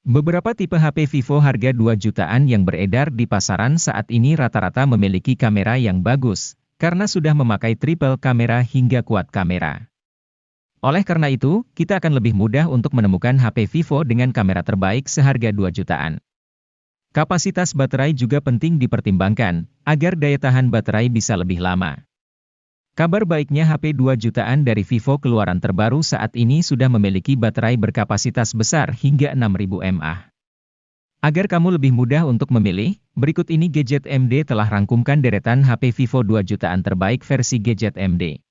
Beberapa tipe HP Vivo harga 2 jutaan yang beredar di pasaran saat ini rata-rata memiliki kamera yang bagus, karena sudah memakai triple kamera hingga quad kamera. Oleh karena itu, kita akan lebih mudah untuk menemukan HP Vivo dengan kamera terbaik seharga 2 jutaan. Kapasitas baterai juga penting dipertimbangkan, agar daya tahan baterai bisa lebih lama. Kabar baiknya HP 2 jutaan dari Vivo keluaran terbaru saat ini sudah memiliki baterai berkapasitas besar hingga 6000 mAh. Agar kamu lebih mudah untuk memilih, berikut ini Gadget MD telah rangkumkan deretan HP Vivo 2 jutaan terbaik versi Gadget MD.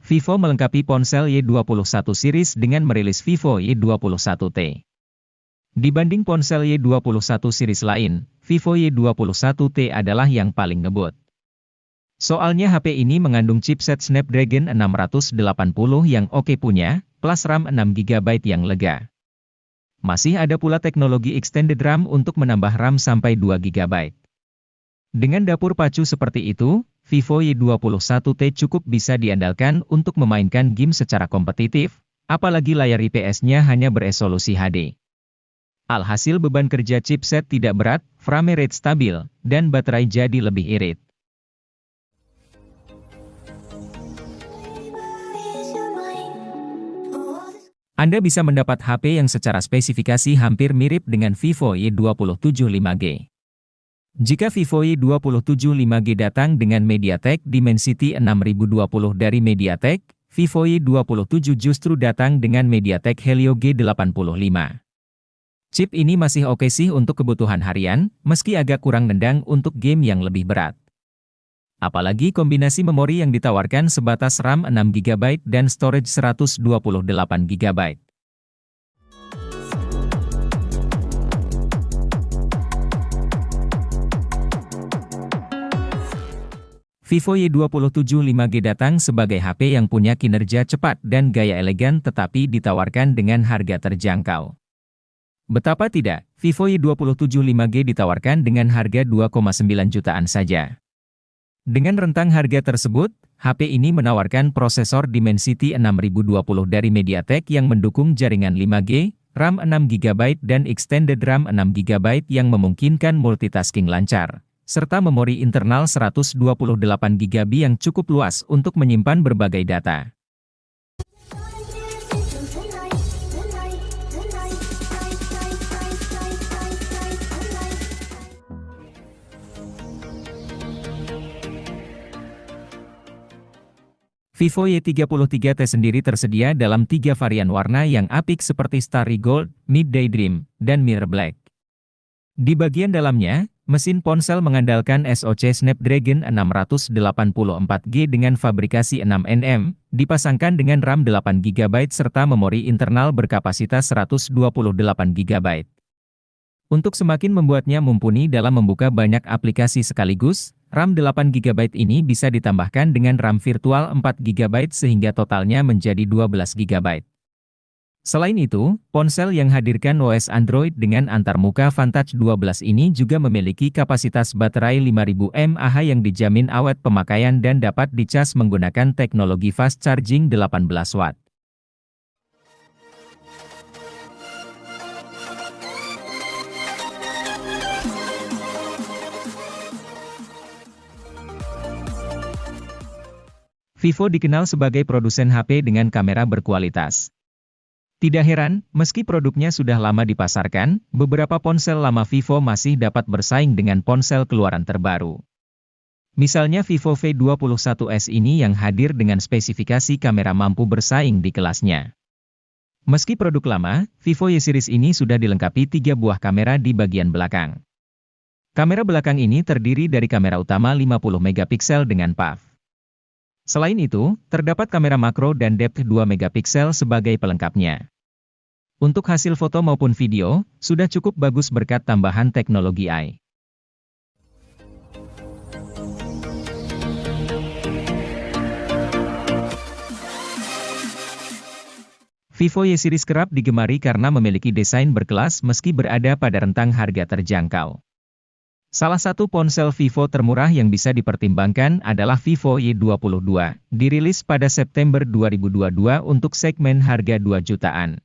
Vivo melengkapi ponsel Y21 series dengan merilis Vivo Y21T. Dibanding ponsel Y21 series lain, Vivo Y21T adalah yang paling ngebut. Soalnya HP ini mengandung chipset Snapdragon 680 yang oke punya, plus RAM 6GB yang lega. Masih ada pula teknologi extended RAM untuk menambah RAM sampai 2GB. Dengan dapur pacu seperti itu, Vivo Y21T cukup bisa diandalkan untuk memainkan game secara kompetitif, apalagi layar IPS-nya hanya beresolusi HD. Alhasil beban kerja chipset tidak berat, frame rate stabil, dan baterai jadi lebih irit. Anda bisa mendapat HP yang secara spesifikasi hampir mirip dengan Vivo Y27 5G. Jika Vivo Y27 5G datang dengan MediaTek Dimensity 6020 dari MediaTek, Vivo Y27 justru datang dengan MediaTek Helio G85. Chip ini masih oke sih untuk kebutuhan harian, meski agak kurang nendang untuk game yang lebih berat. Apalagi kombinasi memori yang ditawarkan sebatas RAM 6GB dan storage 128GB. Vivo Y27 5G datang sebagai HP yang punya kinerja cepat dan gaya elegan tetapi ditawarkan dengan harga terjangkau. Betapa tidak, Vivo Y27 5G ditawarkan dengan harga 2,9 jutaan saja. Dengan rentang harga tersebut, HP ini menawarkan prosesor Dimensity 6020 dari MediaTek yang mendukung jaringan 5G, RAM 6GB dan extended RAM 6GB yang memungkinkan multitasking lancar, serta memori internal 128GB yang cukup luas untuk menyimpan berbagai data. Vivo Y33T sendiri tersedia dalam 3 varian warna yang apik seperti Starry Gold, Midday Dream, dan Mirror Black. Di bagian dalamnya, mesin ponsel mengandalkan SoC Snapdragon 684G dengan fabrikasi 6nm, dipasangkan dengan RAM 8GB serta memori internal berkapasitas 128GB. Untuk semakin membuatnya mumpuni dalam membuka banyak aplikasi sekaligus, RAM 8GB ini bisa ditambahkan dengan RAM virtual 4GB sehingga totalnya menjadi 12GB. Selain itu, ponsel yang hadirkan OS Android dengan antarmuka Vantage 12 ini juga memiliki kapasitas baterai 5000 mAh yang dijamin awet pemakaian dan dapat dicas menggunakan teknologi fast charging 18 watt. Vivo dikenal sebagai produsen HP dengan kamera berkualitas. Tidak heran, meski produknya sudah lama dipasarkan, beberapa ponsel lama Vivo masih dapat bersaing dengan ponsel keluaran terbaru. Misalnya Vivo V21s ini yang hadir dengan spesifikasi kamera mampu bersaing di kelasnya. Meski produk lama, Vivo Y series ini sudah dilengkapi 3 buah kamera di bagian belakang. Kamera belakang ini terdiri dari kamera utama 50MP dengan PAF. Selain itu, terdapat kamera makro dan depth 2MP sebagai pelengkapnya. Untuk hasil foto maupun video, sudah cukup bagus berkat tambahan teknologi AI. Vivo Y series kerap digemari karena memiliki desain berkelas meski berada pada rentang harga terjangkau. Salah satu ponsel Vivo termurah yang bisa dipertimbangkan adalah Vivo Y22, dirilis pada September 2022 untuk segmen harga 2 jutaan.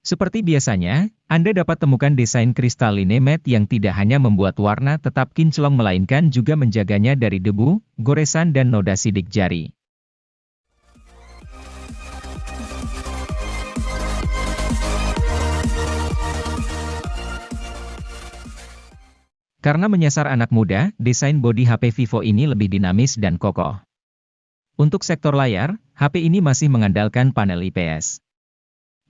Seperti biasanya, Anda dapat temukan desain kristalline matte yang tidak hanya membuat warna tetap kinclong melainkan juga menjaganya dari debu, goresan dan noda sidik jari. Karena menyasar anak muda, desain bodi HP Vivo ini lebih dinamis dan kokoh. Untuk sektor layar, HP ini masih mengandalkan panel IPS.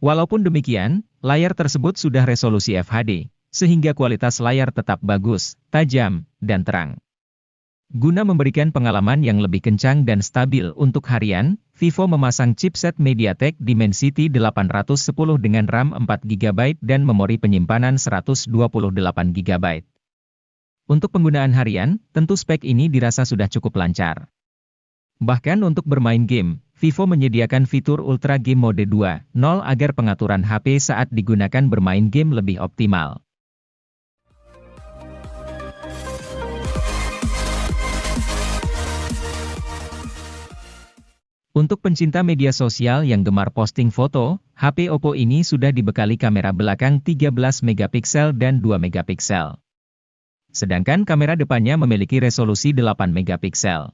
Walaupun demikian, layar tersebut sudah resolusi FHD, sehingga kualitas layar tetap bagus, tajam, dan terang. Guna memberikan pengalaman yang lebih kencang dan stabil untuk harian, Vivo memasang chipset MediaTek Dimensity 810 dengan RAM 4GB dan memori penyimpanan 128GB. Untuk penggunaan harian, tentu spek ini dirasa sudah cukup lancar. Bahkan untuk bermain game, Vivo menyediakan fitur Ultra Game Mode 2.0 agar pengaturan HP saat digunakan bermain game lebih optimal. Untuk pencinta media sosial yang gemar posting foto, HP Oppo ini sudah dibekali kamera belakang 13 megapiksel dan 2 megapiksel. Sedangkan kamera depannya memiliki resolusi 8 megapiksel.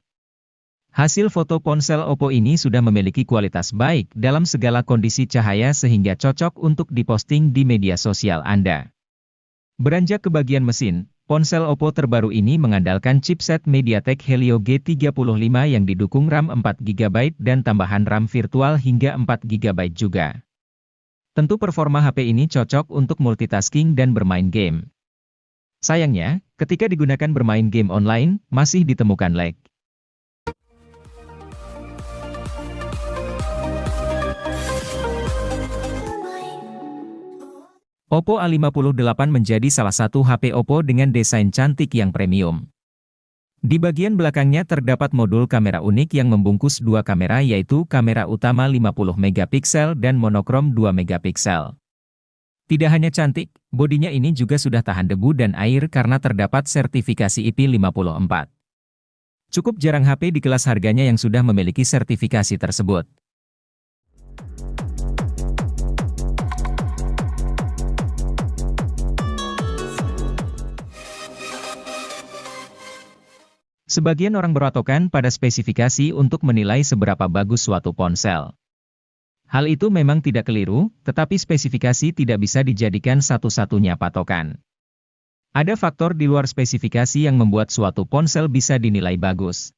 Hasil foto ponsel Oppo ini sudah memiliki kualitas baik dalam segala kondisi cahaya sehingga cocok untuk diposting di media sosial Anda. Beranjak ke bagian mesin, ponsel Oppo terbaru ini mengandalkan chipset MediaTek Helio G35 yang didukung RAM 4GB dan tambahan RAM virtual hingga 4GB juga. Tentu performa HP ini cocok untuk multitasking dan bermain game. Sayangnya, ketika digunakan bermain game online, masih ditemukan lag. Oppo A58 menjadi salah satu HP Oppo dengan desain cantik yang premium. Di bagian belakangnya terdapat modul kamera unik yang membungkus dua kamera yaitu kamera utama 50 megapiksel dan monokrom 2 megapiksel. Tidak hanya cantik, bodinya ini juga sudah tahan debu dan air karena terdapat sertifikasi IP54. Cukup jarang HP di kelas harganya yang sudah memiliki sertifikasi tersebut. Sebagian orang berpatokan pada spesifikasi untuk menilai seberapa bagus suatu ponsel. Hal itu memang tidak keliru, tetapi spesifikasi tidak bisa dijadikan satu-satunya patokan. Ada faktor di luar spesifikasi yang membuat suatu ponsel bisa dinilai bagus.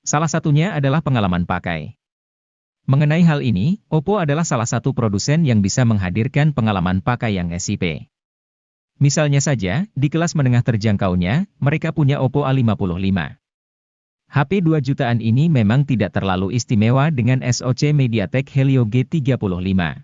Salah satunya adalah pengalaman pakai. Mengenai hal ini, Oppo adalah salah satu produsen yang bisa menghadirkan pengalaman pakai yang SIP. Misalnya saja, di kelas menengah terjangkaunya, mereka punya Oppo A55. HP 2 jutaan ini memang tidak terlalu istimewa dengan SoC MediaTek Helio G35.